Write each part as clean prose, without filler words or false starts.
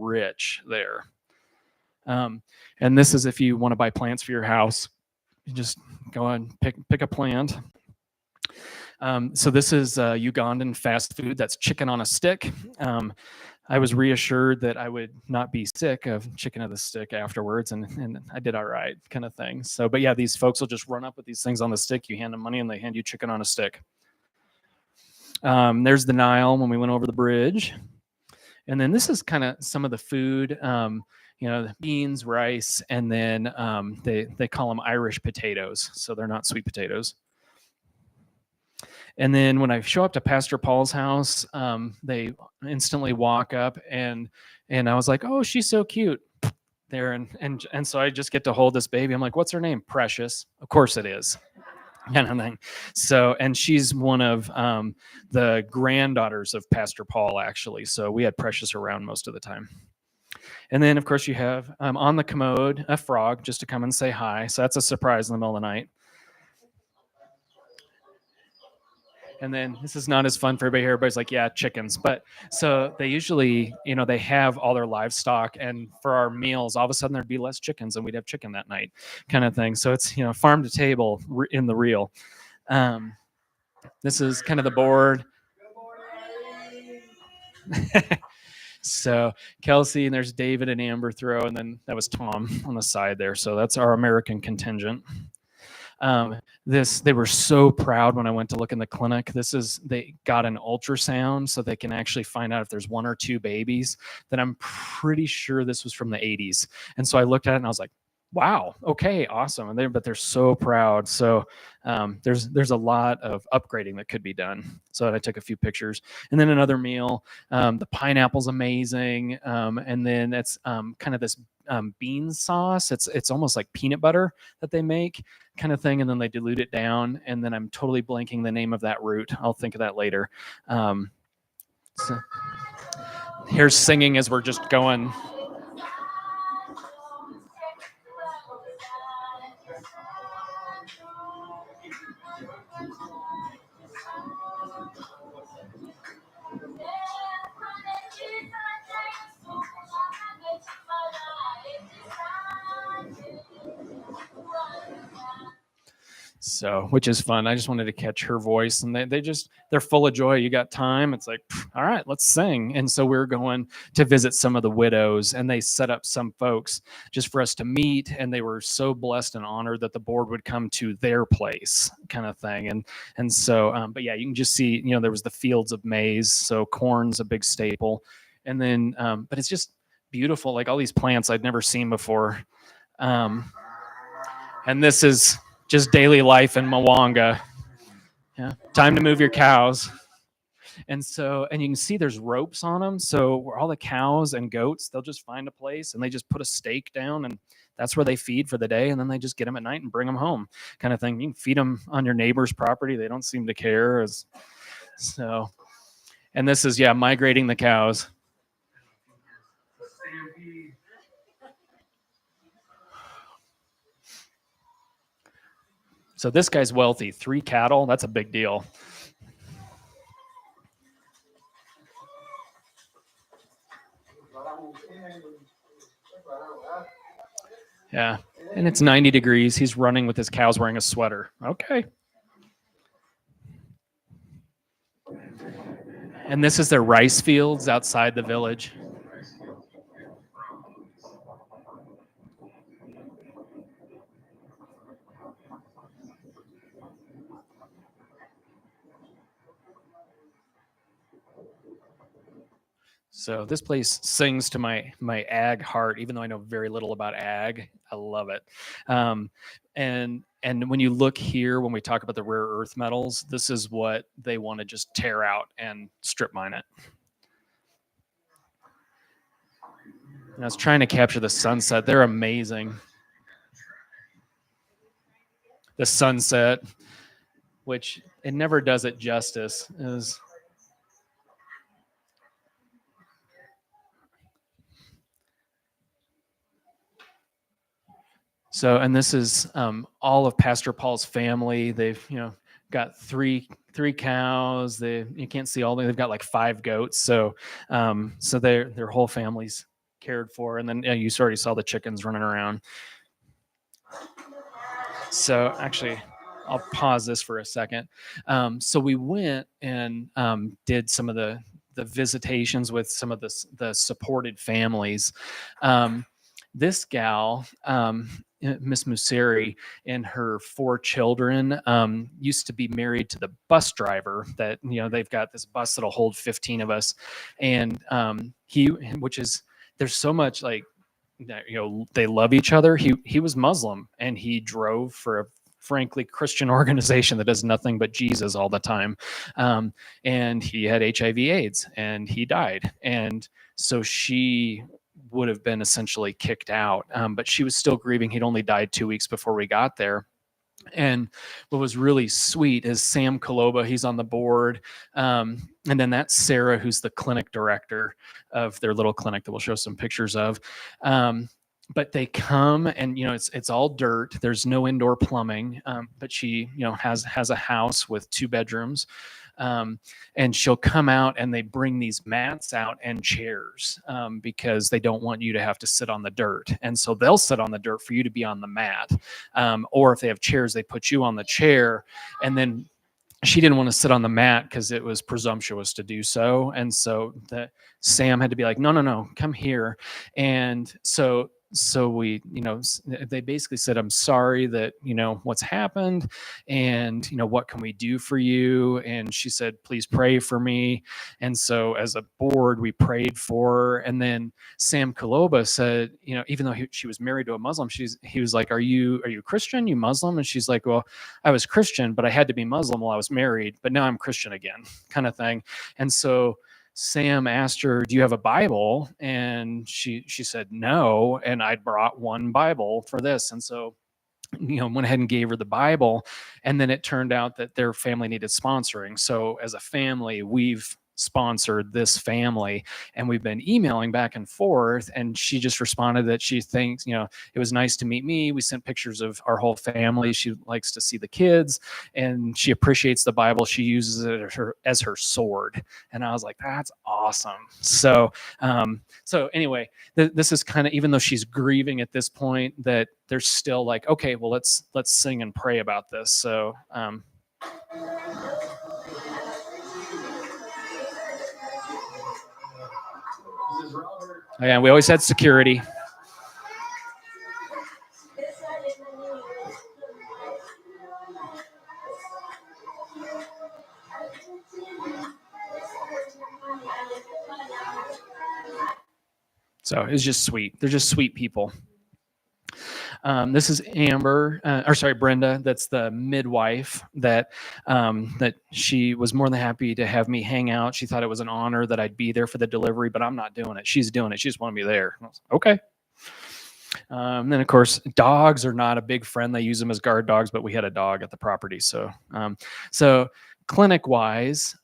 rich there. And this is if you want to buy plants for your house, you just go and pick a plant. So this is Ugandan fast food. That's chicken on a stick. I was reassured that I would not be sick of chicken on the stick afterwards, and I did all right, kind of thing. So, but yeah, these folks will just run up with these things on the stick. You hand them money, and they hand you chicken on a stick. There's the Nile when we went over the bridge. And then this is kind of some of the food, beans, rice, and then they call them Irish potatoes. So they're not sweet potatoes. And then when I show up to Pastor Paul's house, they instantly walk up and I was like, oh, she's so cute there. And so I just get to hold this baby. I'm like, what's her name? Precious. Of course it is. Kind of thing. So, and she's one of the granddaughters of Pastor Paul, actually. So we had Precious around most of the time. And then, of course, you have on the commode a frog just to come and say hi. So that's a surprise in the middle of the night. And then this is not as fun for everybody here. Everybody's like, yeah, chickens. But so they usually, they have all their livestock. And for our meals, all of a sudden there'd be less chickens and we'd have chicken that night kind of thing. So it's, farm to table in the real. This is kind of the board. So Kelsey, and there's David and Amber throw. And then that was Tom on the side there. So that's our American contingent. They were so proud when I went to look in the clinic. They got an ultrasound so they can actually find out if there's one or two babies. That I'm pretty sure this was from the 80s. And so I looked at it and I was like, wow, okay, awesome. But they're so proud. So there's a lot of upgrading that could be done. So I took a few pictures. And then another meal. The pineapple's amazing. And then it's kind of this bean sauce. It's almost like peanut butter that they make kind of thing. And then they dilute it down. And then I'm totally blanking the name of that root. I'll think of that later. So here's singing as we're just going. So, which is fun. I just wanted to catch her voice, and they're full of joy. You got time? It's like, all right, let's sing. And so we're going to visit some of the widows, and they set up some folks just for us to meet. And they were so blessed and honored that the board would come to their place, kind of thing. And so, but yeah, you can just see, there was the fields of maize. So corn's a big staple, and then, but it's just beautiful, like all these plants I'd never seen before. And this is just daily life in Mwanga. Yeah, time to move your cows. And you can see there's ropes on them. So where all the cows and goats, they'll just find a place and they just put a stake down, and that's where they feed for the day. And then they just get them at night and bring them home, kind of thing. You can feed them on your neighbor's property. They don't seem to care. And this is, migrating the cows. So this guy's wealthy. 3 cattle, that's a big deal. Yeah, and it's 90 degrees. He's running with his cows wearing a sweater. Okay. And this is their rice fields outside the village. So this place sings to my ag heart, even though I know very little about ag. I love it. And when you look here, when we talk about the rare earth metals, this is what they want to just tear out and strip mine it. And I was trying to capture the sunset. They're amazing. The sunset, which it never does it justice, is... So, and this is all of Pastor Paul's family. They've, got three cows. You can't see all. They've got like 5 goats. So, so their whole family's cared for. And then you already saw the chickens running around. So actually, I'll pause this for a second. So we went and did some of the visitations with some of the supported families. This gal, Miss Museri, and her 4 children used to be married to the bus driver that, they've got this bus that'll hold 15 of us. And there's so much like, they love each other. He was Muslim, and he drove for a frankly Christian organization that does nothing but Jesus all the time. And he had HIV/AIDS, and he died. And so she would have been essentially kicked out, but she was still grieving. He'd only died 2 weeks before we got there. And what was really sweet is Sam Kaloba, he's on the board. And then that's Sarah, who's the clinic director of their little clinic that we'll show some pictures of. But they come and, it's all dirt. There's no indoor plumbing, but she, has a house with 2 bedrooms. And she'll come out and they bring these mats out and chairs because they don't want you to have to sit on the dirt. And so they'll sit on the dirt for you to be on the mat. Or if they have chairs, they put you on the chair. And then she didn't want to sit on the mat because it was presumptuous to do so. And so Sam had to be like, no, come here. And so we, they basically said, I'm sorry that, what's happened, and, what can we do for you? And she said, please pray for me. And so as a board, we prayed for her. And then Sam Kaloba said, even though she was married to a Muslim, he was like, are you Christian? You Muslim? And she's like, well, I was Christian, but I had to be Muslim while I was married, but now I'm Christian again, kind of thing. And so Sam asked her, do you have a Bible? And she said no. And I brought one Bible for this. And so, went ahead and gave her the Bible. And then it turned out that their family needed sponsoring. So as a family, we've sponsored this family, and we've been emailing back and forth. And she just responded that she thinks, it was nice to meet me. We sent pictures of our whole family. She likes to see the kids, and she appreciates the Bible. She uses it as her sword. And I was like, that's awesome. So anyway, this is kind of, even though she's grieving at this point, that there's still like, okay, well, let's sing and pray about this. So, yeah, we always had security. So it's just sweet. They're just sweet people. This is Brenda. That's the midwife that she was more than happy to have me hang out. She thought it was an honor that I'd be there for the delivery, but I'm not doing it. She's doing it. She just wanted me there. I was like, okay. Then of course, dogs are not a big friend. They use them as guard dogs, but we had a dog at the property. So clinic wise,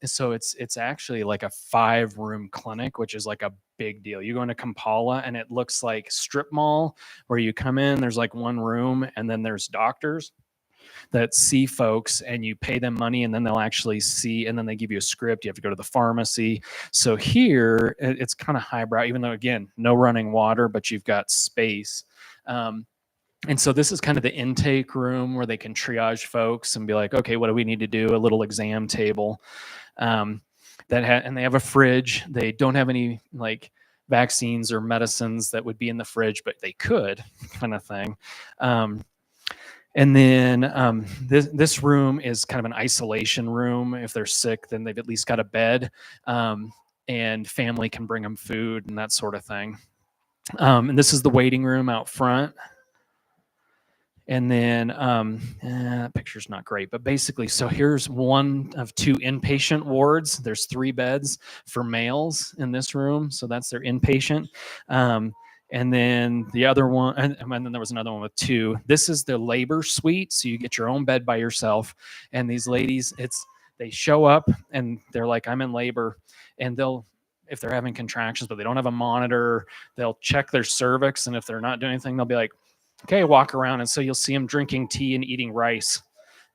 so it's actually like a 5-room clinic, which is like a big deal. You go into Kampala and it looks like strip mall, where you come in, there's like 1 room, and then there's doctors that see folks, and you pay them money, and then they'll actually see, and then they give you a script. You have to go to the pharmacy. So here it's kind of highbrow, even though, again, no running water, but you've got space. And so this is kind of the intake room where they can triage folks and be like, okay, what do we need to do? A little exam table. And they have a fridge. They don't have any like vaccines or medicines that would be in the fridge, but they could, kind of thing. And then this room is kind of an isolation room. If they're sick, then they've at least got a bed, and family can bring them food and that sort of thing. And this is the waiting room out front. And then that picture's not great, but basically, so here's one of 2 inpatient wards. There's 3 beds for males in this room. So that's their inpatient. And then the other one, and then there was another one with 2. This is the labor suite. So you get your own bed by yourself. And these ladies, they show up and they're like, I'm in labor. And if they're having contractions, but they don't have a monitor, they'll check their cervix. And if they're not doing anything, they'll be like, okay, walk around. And so you'll see them drinking tea and eating rice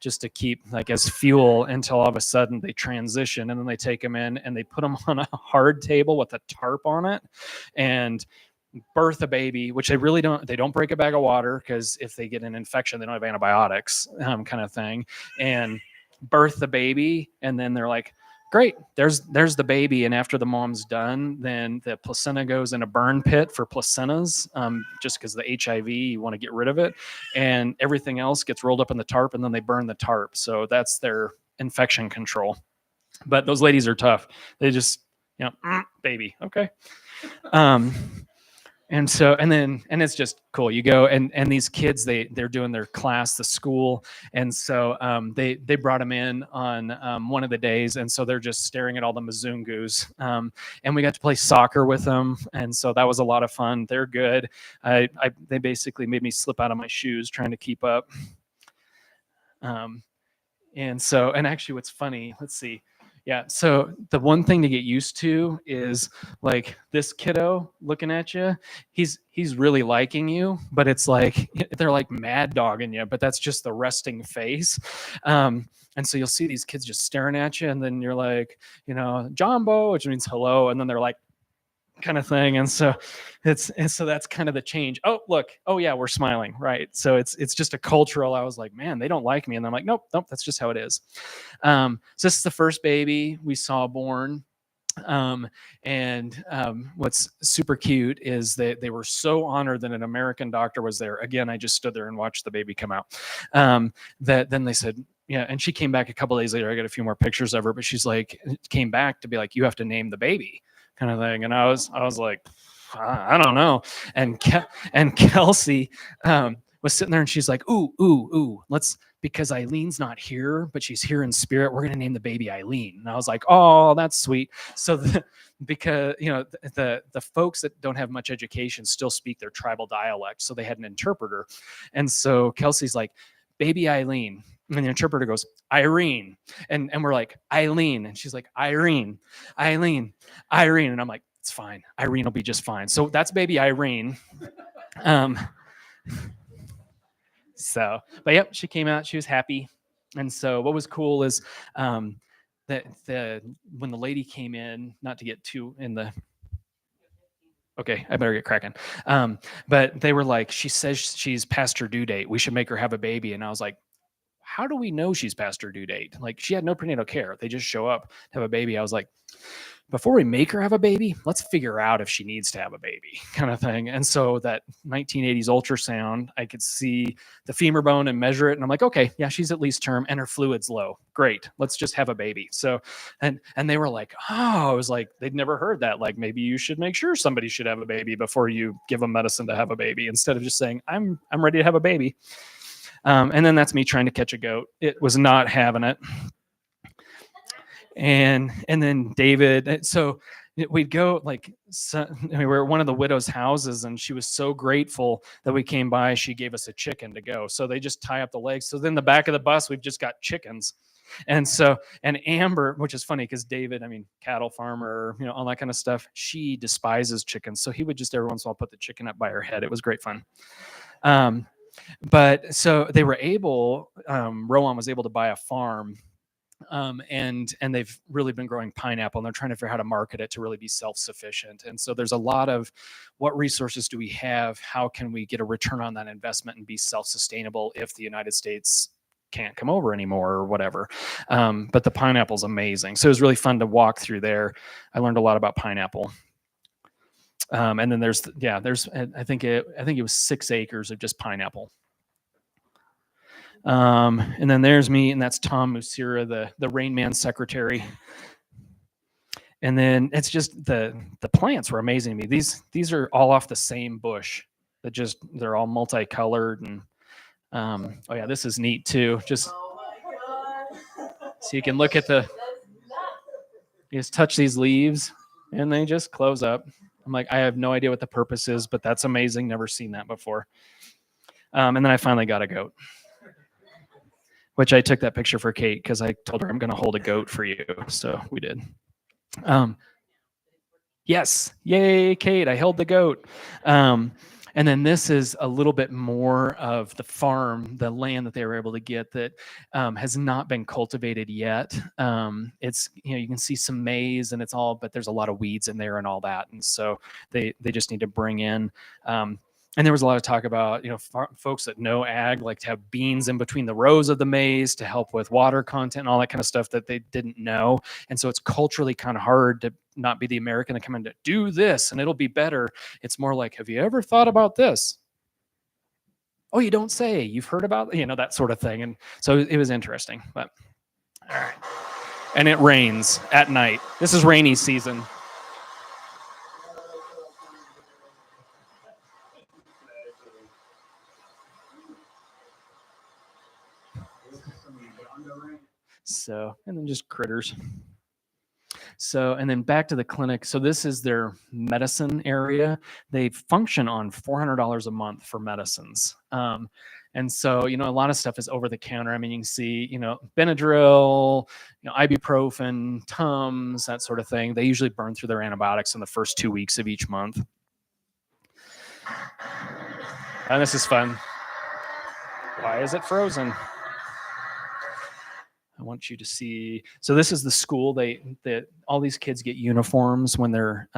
just to keep like as fuel until all of a sudden they transition, and then they take them in and they put them on a hard table with a tarp on it and birth a baby, which they don't break a bag of water, because if they get an infection, they don't have antibiotics, kind of thing, and birth the baby. And then they're like, great, there's the baby. And after the mom's done, then the placenta goes in a burn pit for placentas, just because the HIV, you want to get rid of it, and everything else gets rolled up in the tarp, and then they burn the tarp. So that's their infection control. But those ladies are tough. They just, baby, okay. And so, and it's just cool. You go, and these kids, they're doing their class, the school. And so they brought them in on one of the days. And so they're just staring at all the Mzungus. And we got to play soccer with them. And so that was a lot of fun. They're good. They basically made me slip out of my shoes trying to keep up. And actually what's funny, let's see. Yeah. So the one thing to get used to is like this kiddo looking at you, he's really liking you, but it's like, they're like mad dogging you, but that's just the resting face. And so you'll see these kids just staring at you, and then you're like, Jumbo, which means hello. And then they're like, kind of thing. And so that's kind of the change. Oh, look. Oh yeah, we're smiling. Right. So it's just a cultural, I was like, man, they don't like me. And I'm like, nope, that's just how it is. So this is the first baby we saw born. What's super cute is that they were so honored that an American doctor was there. Again, I just stood there and watched the baby come out. That then they said, yeah. And she came back a couple days later. I got a few more pictures of her, but she's like, came back to be like, you have to name the baby, kind of thing. And I was like, I don't know. And Kelsey was sitting there, and she's like, ooh, because Eileen's not here, but she's here in spirit, we're going to name the baby Eileen. And I was like, oh, that's sweet. So because the folks that don't have much education still speak their tribal dialect, so they had an interpreter. And so Kelsey's like, baby Eileen. And the interpreter goes, Irene. And we're like, Eileen. And she's like, Irene. And I'm like, it's fine. Irene will be just fine. So that's baby Irene. But yep, she came out. She was happy. And so what was cool is when the lady came in, not to get too in the... Okay, I better get cracking. But they were like, she says she's past her due date. We should make her have a baby. And I was like, how do we know she's past her due date? Like, she had no prenatal care. They just show up to have a baby. I was like, before we make her have a baby, let's figure out if she needs to have a baby, kind of thing. And so that 1980s ultrasound, I could see the femur bone and measure it. And I'm like, okay, yeah, she's at least term and her fluid's low. Great. Let's just have a baby. So, and they were like, oh, I was like, they'd never heard that. Like, maybe you should make sure somebody should have a baby before you give them medicine to have a baby, instead of just saying, I'm ready to have a baby. And then that's me trying to catch a goat. It was not having it. And then David, so we'd go we were at one of the widow's houses, and she was so grateful that we came by. She gave us a chicken to go. So they just tie up the legs. So then the back of the bus, we've just got chickens. And Amber, which is funny because David, cattle farmer, all that kind of stuff, she despises chickens. So he would just every once in a while put the chicken up by her head. It was great fun. But so they were able, Rowan was able to buy a farm, and they've really been growing pineapple, and they're trying to figure out how to market it to really be self-sufficient. And so there's a lot of, what resources do we have? How can we get a return on that investment and be self-sustainable if the United States can't come over anymore or whatever? But the pineapple's amazing. So it was really fun to walk through there. I learned a lot about pineapple. And then there's I think it was 6 acres of just pineapple. And then there's me, and that's Tom Musira, the Rain Man secretary. And then it's just the plants were amazing to me. These are all off the same bush. They're all multicolored, and oh yeah, this is neat too. Just so you can look at you just touch these leaves, and they just close up. I'm like, I have no idea what the purpose is, but that's amazing. Never seen that before. And then I finally got a goat, which I took that picture for Kate because I told her I'm going to hold a goat for you. So we did. Yes. Yay, Kate. I held the goat. And then this is a little bit more of the farm, the land that they were able to get that has not been cultivated yet. It's, you can see some maize and it's all, but there's a lot of weeds in there and all that. And so they just need to bring in. And there was a lot of talk about, folks that know ag like to have beans in between the rows of the maize to help with water content and all that kind of stuff that they didn't know. And so it's culturally kind of hard to not be the American to come in to do this and it'll be better. It's more like, have you ever thought about this? Oh, you don't say. You've heard about, that sort of thing. And so it was interesting. But all right. And it rains at night. This is rainy season. So, and then just critters. So, and then back to the clinic. So this is their medicine area. They function on $400 a month for medicines. And so, a lot of stuff is over the counter. I mean, you can see, Benadryl, ibuprofen, Tums, that sort of thing. They usually burn through their antibiotics in the first 2 weeks of each month. And this is fun. Why is it frozen? I want you to see. So this is the school. That all these kids get uniforms when they're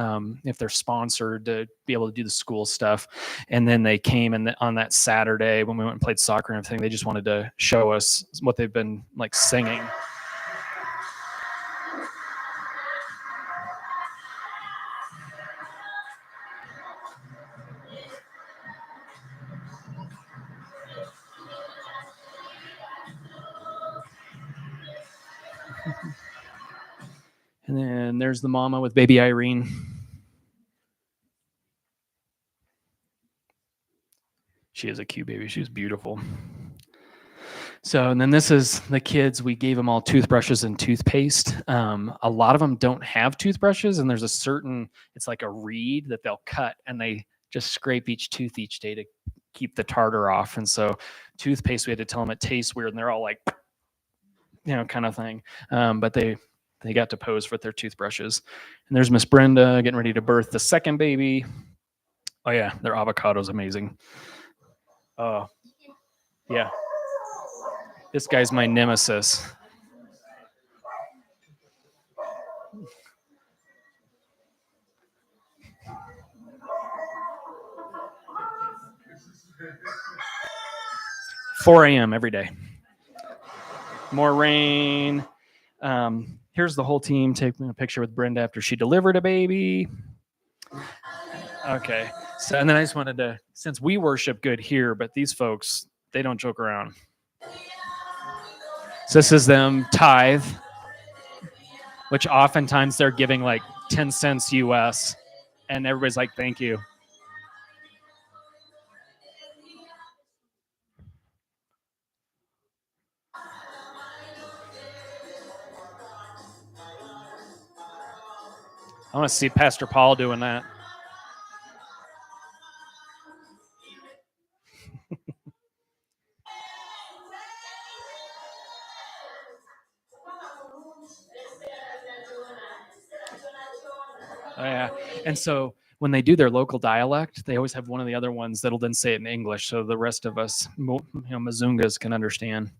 if they're sponsored to be able to do the school stuff. And then they came and on that Saturday when we went and played soccer and everything, they just wanted to show us what they've been like singing. And then there's the mama with baby Irene. She is a cute baby. She's beautiful. So, and then this is the kids. We gave them all toothbrushes and toothpaste. A lot of them don't have toothbrushes, and there's it's like a reed that they'll cut, and they just scrape each tooth each day to keep the tartar off. And so, toothpaste, we had to tell them it tastes weird, and they're all like, kind of thing. But they got to pose with their toothbrushes. And there's Miss Brenda getting ready to birth the second baby. Oh yeah, their avocado's amazing. Oh, yeah. This guy's my nemesis. $4 a.m. every day. More rain. Here's the whole team taking a picture with Brenda after she delivered a baby. Okay. So, and then I just wanted to, since we worship good here, but these folks, they don't joke around. So this is them tithe, which oftentimes they're giving like 10 cents US, and everybody's like, thank you. I want to see Pastor Paul doing that. Oh, yeah. And so when they do their local dialect, they always have one of the other ones that'll then say it in English, so the rest of us, Mazungas, can understand.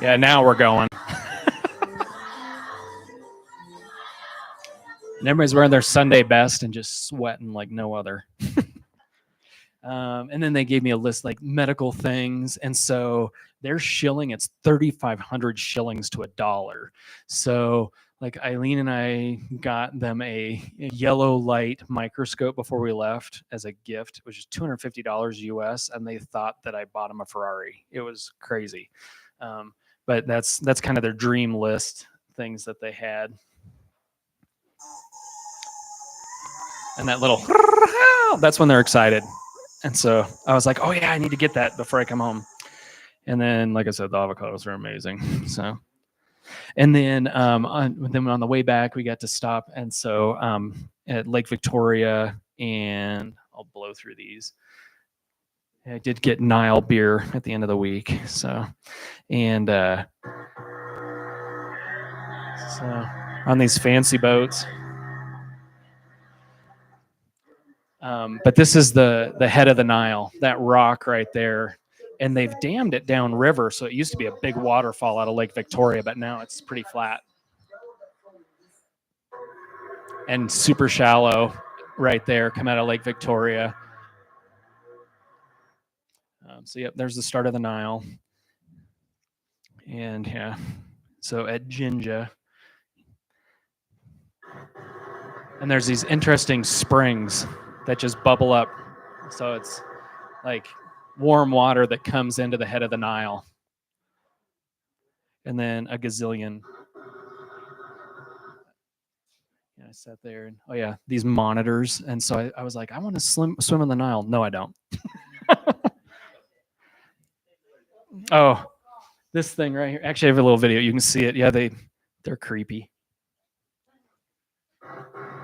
Yeah, now we're going. And everybody's wearing their Sunday best and just sweating like no other. And then they gave me a list like medical things. And so their shilling, it's 3,500 shillings to $1. So like Eileen and I got them a yellow light microscope before we left as a gift, which is $250 US, and they thought that I bought them a Ferrari. It was crazy, but that's kind of their dream list things that they had. And that little that's when they're excited. And so I was like, oh yeah, I need to get that before I come home. And then, like I said, the avocados are amazing. So, and then on the way back, we got to stop, and so at Lake Victoria, and I'll blow through these. I did get Nile beer at the end of the week, so and so on these fancy boats. But this is the head of the Nile, that rock right there, and they've dammed it downriver, so it used to be a big waterfall out of Lake Victoria, but now it's pretty flat and super shallow right there. Come out of Lake Victoria. So yep, there's the start of the Nile, and yeah, so at Jinja, and there's these interesting springs that just bubble up. So it's like warm water that comes into the head of the Nile. And then a gazillion. Yeah, I sat there and, oh yeah, these monitors. And so I was like, I want to swim in the Nile. No, I don't. Oh, this thing right here. Actually, I have a little video. You can see it. Yeah, they're creepy.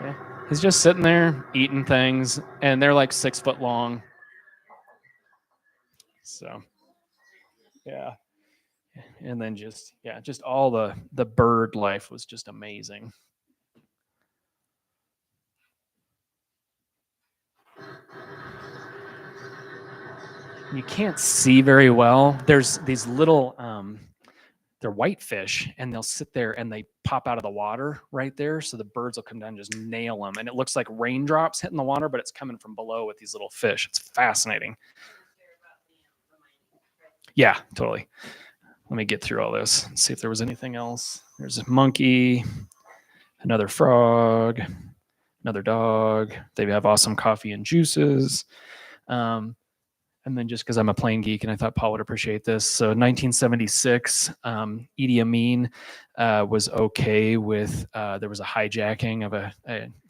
Yeah. He's just sitting there eating things, and they're like 6 foot long. So, yeah. And then just all the bird life was just amazing. You can't see very well. There's these little they're whitefish, and they'll sit there and they pop out of the water right there, so the birds will come down and just nail them, and it looks like raindrops hitting the water, but it's coming from below with these little fish. It's fascinating. Yeah, totally. Let me get through all this and see if there was anything else. There's a monkey, another frog, another dog. They have awesome coffee and juices. And then just because I'm a plane geek and I thought Paul would appreciate this. So 1976, Idi Amin was okay with, there was a hijacking of a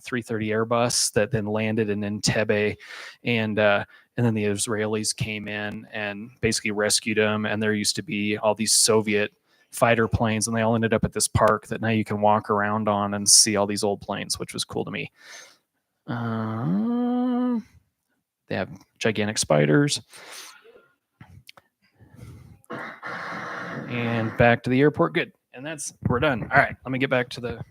330 Airbus that then landed in Entebbe, and then the Israelis came in and basically rescued him. And there used to be all these Soviet fighter planes, and they all ended up at this park that now you can walk around on and see all these old planes, which was cool to me. They have gigantic spiders. And back to the airport. Good. And we're done. All right, let me get back to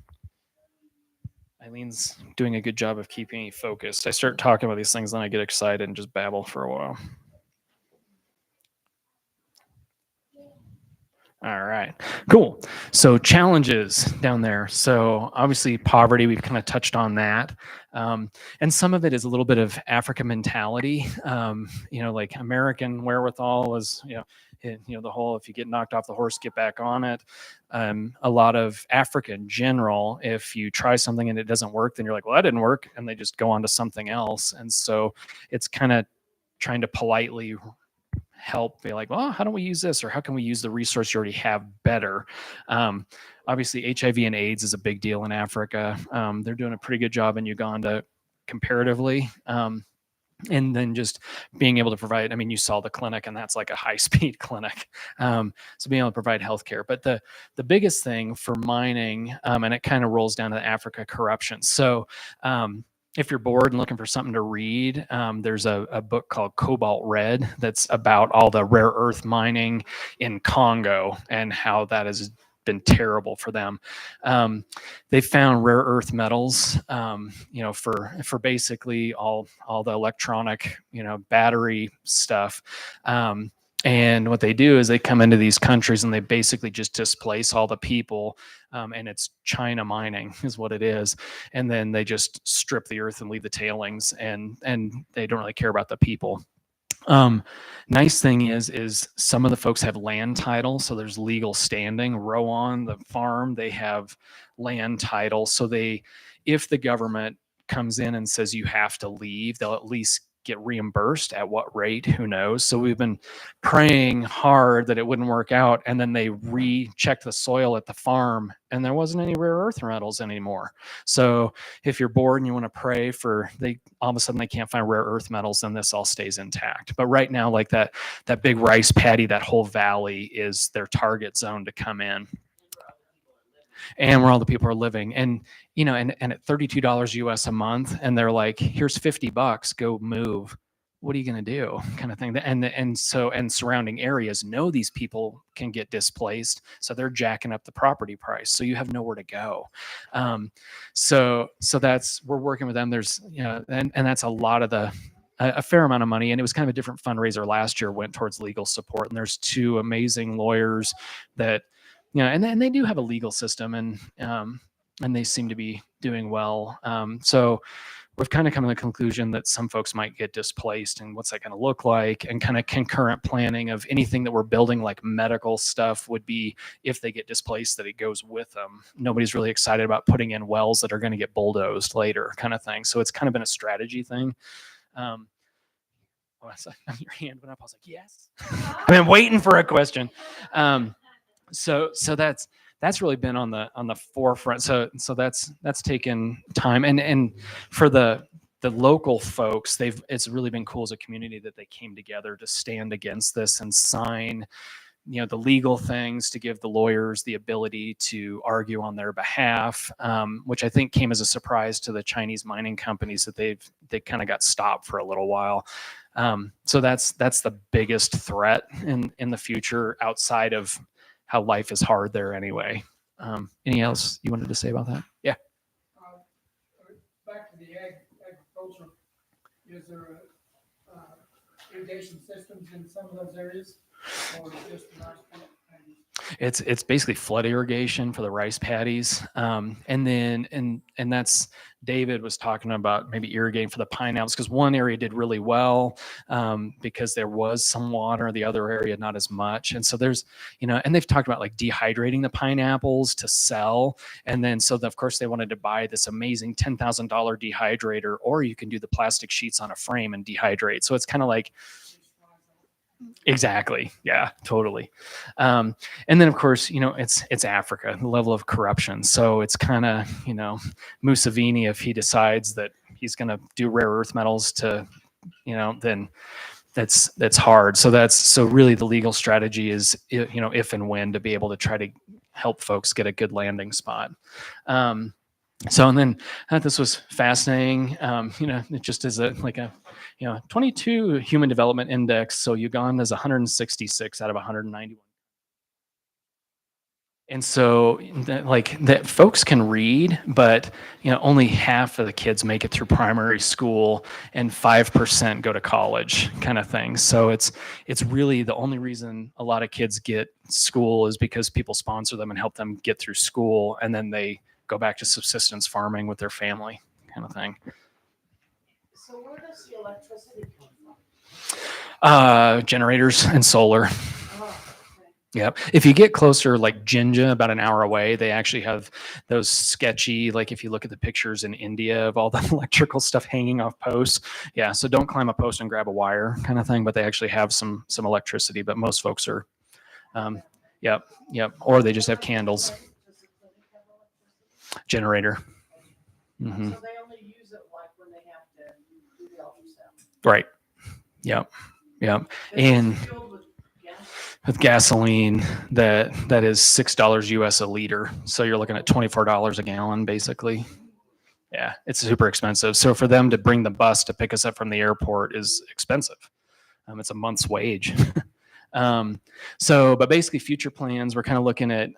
Eileen's doing a good job of keeping me focused. I start talking about these things, then I get excited and just babble for a while. All right, cool. So challenges down there. So obviously poverty, we've kind of touched on that. And some of it is a little bit of African mentality. Like American wherewithal is, the whole, if you get knocked off the horse, get back on it. A lot of Africa in general, if you try something and it doesn't work, then you're like, well, that didn't work. And they just go on to something else. And so it's kind of trying to politely help be like, well, how do we use this, or how can we use the resource you already have better? Obviously HIV and AIDS is a big deal in Africa. They're doing a pretty good job in Uganda comparatively. And then just being able to provide, you saw the clinic, and that's like a high-speed clinic. So being able to provide healthcare. But the biggest thing for mining, and it kind of rolls down to Africa, corruption. So if you're bored and looking for something to read, there's a book called Cobalt Red that's about all the rare earth mining in Congo and how that has been terrible for them. They found rare earth metals, for basically all the electronic, battery stuff. And what they do is they come into these countries and they basically just displace all the people, and it's China mining is what it is. And then they just strip the earth and leave the tailings, and they don't really care about the people. Um, nice thing is some of the folks have land title, so there's legal standing. Rowan, the farm, they have land title, so if the government comes in and says you have to leave, they'll at least get reimbursed. At what rate, who knows? So we've been praying hard that it wouldn't work out, and then they rechecked the soil at the farm, and there wasn't any rare earth metals anymore. So if you're bored and you want to pray for, they all of a sudden they can't find rare earth metals, then this all stays intact. But right now, like that big rice paddy, that whole valley is their target zone to come in, and where all the people are living. And and at $32 US a month, and they're like, here's $50, go move. What are you going to do, kind of thing. And surrounding areas know these people can get displaced, so they're jacking up the property price, so you have nowhere to go. So that's, we're working with them. There's and that's a lot of a fair amount of money, and it was kind of a different fundraiser last year, went towards legal support. And there's two amazing lawyers that and they do have a legal system, and they seem to be doing well. So we've kind of come to the conclusion that some folks might get displaced, and what's that going to look like, and kind of concurrent planning of anything that we're building, like medical stuff, would be, if they get displaced, that it goes with them. Nobody's really excited about putting in wells that are going to get bulldozed later, kind of thing. So it's kind of been a strategy thing. Your hand went up. I was like, yes. I've been waiting for a question. So that's really been on the forefront. So that's taken time, and for the local folks, it's really been cool as a community that they came together to stand against this and sign the legal things to give the lawyers the ability to argue on their behalf, which I think came as a surprise to the Chinese mining companies, that they kind of got stopped for a little while. So that's the biggest threat in the future, outside of how life is hard there anyway. Anything else you wanted to say about that? Yeah. Back to the agriculture, is there irrigation systems in some of those areas, or just rice paddies? It's basically flood irrigation for the rice paddies, and then and that's, David was talking about maybe irrigating for the pineapples, because one area did really well, because there was some water, the other area not as much. And so there's and they've talked about like dehydrating the pineapples to sell, and then of course they wanted to buy this amazing $10,000 dehydrator, or you can do the plastic sheets on a frame and dehydrate. So it's kind of like, exactly. Yeah, totally. And then of course, it's Africa, the level of corruption. So it's kind of, Museveni, if he decides that he's going to do rare earth metals to, then that's hard. So really the legal strategy is, if and when, to be able to try to help folks get a good landing spot. And then I thought this was fascinating. It just is a 22 human development index. So Uganda is 166 out of 191. And so that folks can read, but only half of the kids make it through primary school, and 5% go to college, kind of thing. So it's really the only reason a lot of kids get school is because people sponsor them and help them get through school, and then they go back to subsistence farming with their family, kind of thing. So where does the electricity come from? Generators and solar. Oh, okay. Yep. If you get closer, like Jinja, about an hour away, they actually have those sketchy, like if you look at the pictures in India of all the electrical stuff hanging off posts. Yeah. So don't climb a post and grab a wire, kind of thing, but they actually have some electricity, but most folks are, yep. Or they just have candles. Does the clinic have electricity? Generator. Mm-hmm. So they only use it like when they have to do the ultrasound. Right. Yep. And with gasoline, that is $6 US a liter. So you're looking at $24 a gallon, basically. Yeah, it's super expensive. So for them to bring the bus to pick us up from the airport is expensive. It's a month's wage. But basically future plans, we're kind of looking at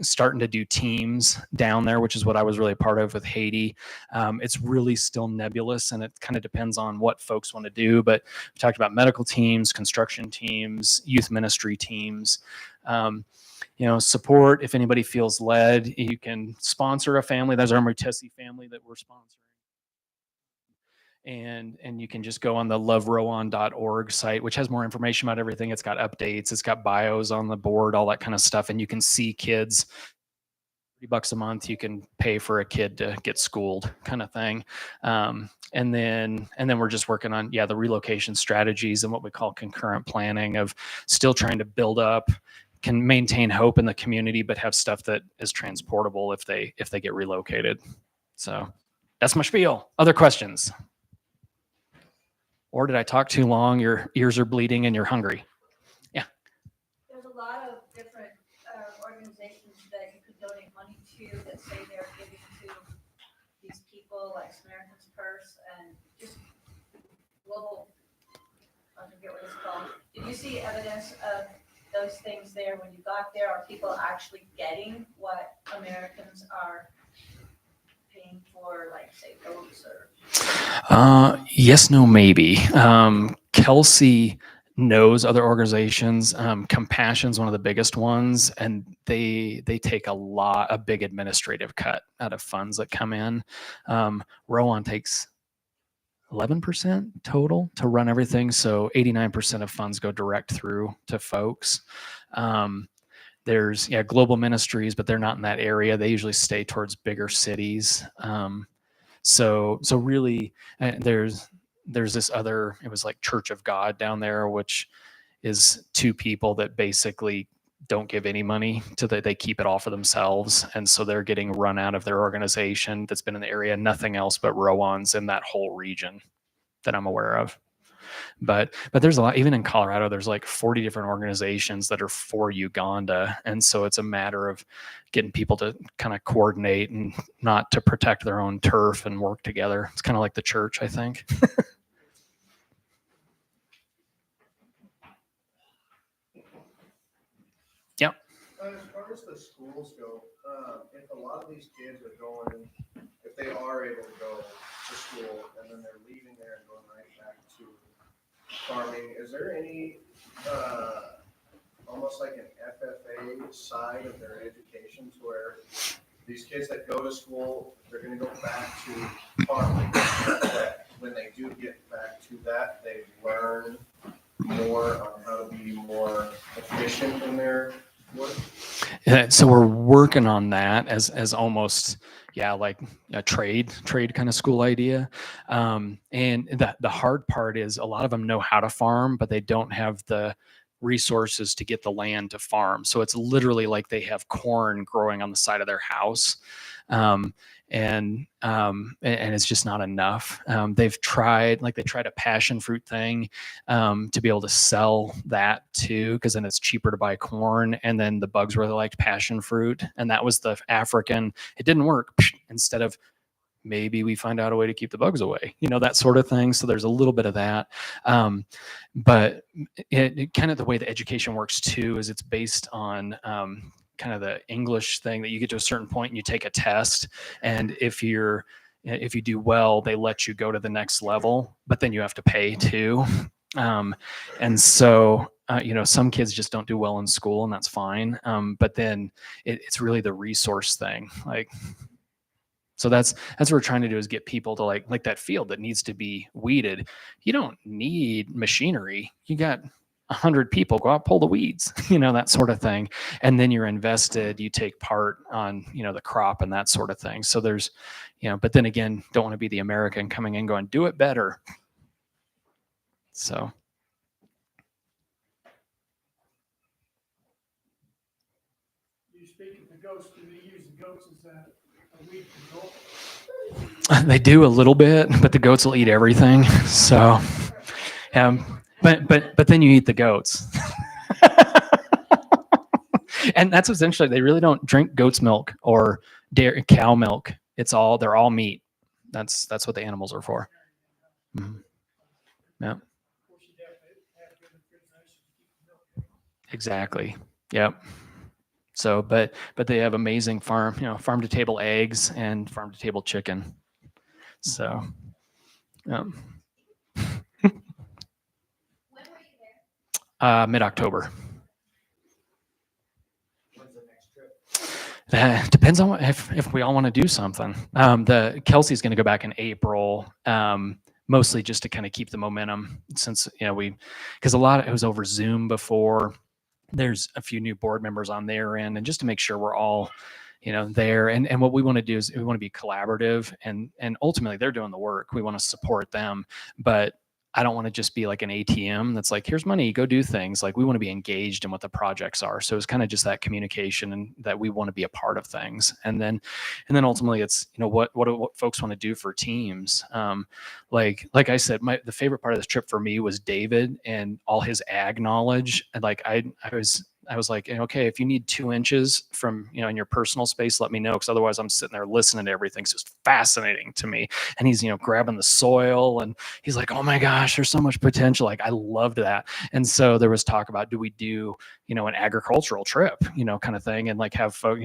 starting to do teams down there, which is what I was really a part of with Haiti. It's really still nebulous, and it kind of depends on what folks want to do. But we talked about medical teams, construction teams, youth ministry teams. Support, if anybody feels led, you can sponsor a family. There's our Mutesi family that we're sponsoring. and you can just go on the loverowan.org site, which has more information about everything. It's got updates, it's got bios on the board, all that kind of stuff, and you can see kids. $30 a month, you can pay for a kid to get schooled, kind of thing. And then we're just working on the relocation strategies and what we call concurrent planning, of still trying to build up, can maintain hope in the community, but have stuff that is transportable if they get relocated. So that's my spiel. Other questions? Or did I talk too long? Your ears are bleeding and you're hungry. There's a lot of different organizations that you could donate money to that say they're giving to these people, like Samaritan's Purse and just global, I forget what it's called. Did you see evidence of those things there when you got there? Are people actually getting what Americans are paying for, like, say, goats or? Yes, no, maybe. Kelsey knows other organizations. Compassion's one of the biggest ones, and they take a big administrative cut out of funds that come in. Rowan takes 11% total to run everything, so 89% of funds go direct through to folks. There's global ministries, but they're not in that area. They usually stay towards bigger cities. So really, there's this other, it was like Church of God down there, which is two people that basically don't give any money they keep it all for themselves. And so they're getting run out of their organization that's been in the area, nothing else but Rowans in that whole region that I'm aware of. But there's a lot, even in Colorado, there's like 40 different organizations that are for Uganda. And so it's a matter of getting people to kind of coordinate and not to protect their own turf and work together. It's kind of like the church, I think. Yep. As far as the schools go, if a lot of these kids are going, if they are able to go to school and then they're leaving there and going right back to farming, is there any, almost like an FFA side of their education to where these kids that go to school, they're gonna go back to farming, that when they do get back to that, they learn more on how to be more efficient in their work? So we're working on that as almost like a trade kind of school idea. And the hard part is a lot of them know how to farm, but they don't have the resources to get the land to farm. So it's literally like they have corn growing on the side of their house. And it's just not enough. They've tried a passion fruit thing to be able to sell that too, because then it's cheaper to buy corn. And then the bugs really liked passion fruit, and that was the African. It didn't work. Instead of maybe we find out a way to keep the bugs away, that sort of thing. So there's a little bit of that. But it kind of the way the education works too is it's based on kind of the English thing that you get to a certain point and you take a test, and if you do well, they let you go to the next level, but then you have to pay too. And so some kids just don't do well in school, and that's fine. But then it's really the resource thing, so that's what we're trying to do, is get people to like that field that needs to be weeded. You don't need machinery. You got 100 people, go out, pull the weeds, that sort of thing. And then you're invested, you take part on, the crop and that sort of thing. So there's, but then again, don't want to be the American coming in going, do it better. So. You speak of the goats, do they use the goats as a weed control? They do a little bit, but the goats will eat everything. So, but then you eat the goats. And that's essentially, they really don't drink goat's milk or dairy cow milk. They're all meat. That's what the animals are for. Mm-hmm. Yeah. Exactly. Yep. So, but they have amazing farm to table eggs and farm to table chicken. So, When were you there? Mid-October. When's the next trip? Depends on if we all want to do something. The Kelsey's going to go back in April, mostly just to kind of keep the momentum since, because a lot of it was over Zoom before. There's a few new board members on their end, and just to make sure we're all, there. And what we want to do is we want to be collaborative, and ultimately they're doing the work. We want to support them, but I don't want to just be like an ATM that's like, here's money, go do things. Like, we want to be engaged in what the projects are. So it's kind of just that communication, and that we want to be a part of things. And then ultimately it's, what folks want to do for teams. Like I said, the favorite part of this trip for me was David and all his ag knowledge. And like, I was like, okay, if you need 2 inches from, in your personal space, let me know. Cause otherwise I'm sitting there listening to everything. So it's fascinating to me. And he's, grabbing the soil, and he's like, oh my gosh, there's so much potential. Like, I loved that. And so there was talk about, do we do, an agricultural trip, kind of thing. And like have folks,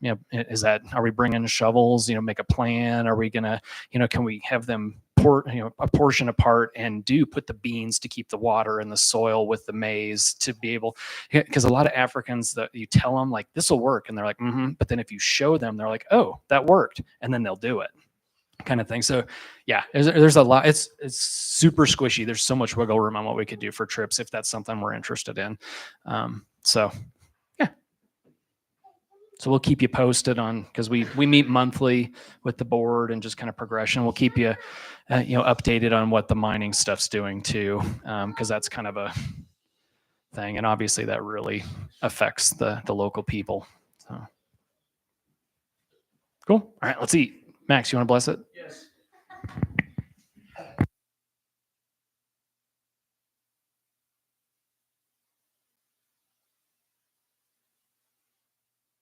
are we bringing shovels, make a plan? Are we going to, can we have them a portion apart and put the beans to keep the water in the soil with the maize to be able, because a lot of Africans that you tell them like, this will work. And they're like, but then if you show them, they're like, oh, that worked. And then they'll do it, kind of thing. So yeah, there's a lot. It's super squishy. There's so much wiggle room on what we could do for trips if that's something we're interested in. So yeah. So we'll keep you posted on, because we meet monthly with the board and just kind of progression. We'll keep you, updated on what the mining stuff's doing too, because that's kind of a thing, and obviously that really affects the local people. So cool. All right, let's eat. Max, you want to bless it?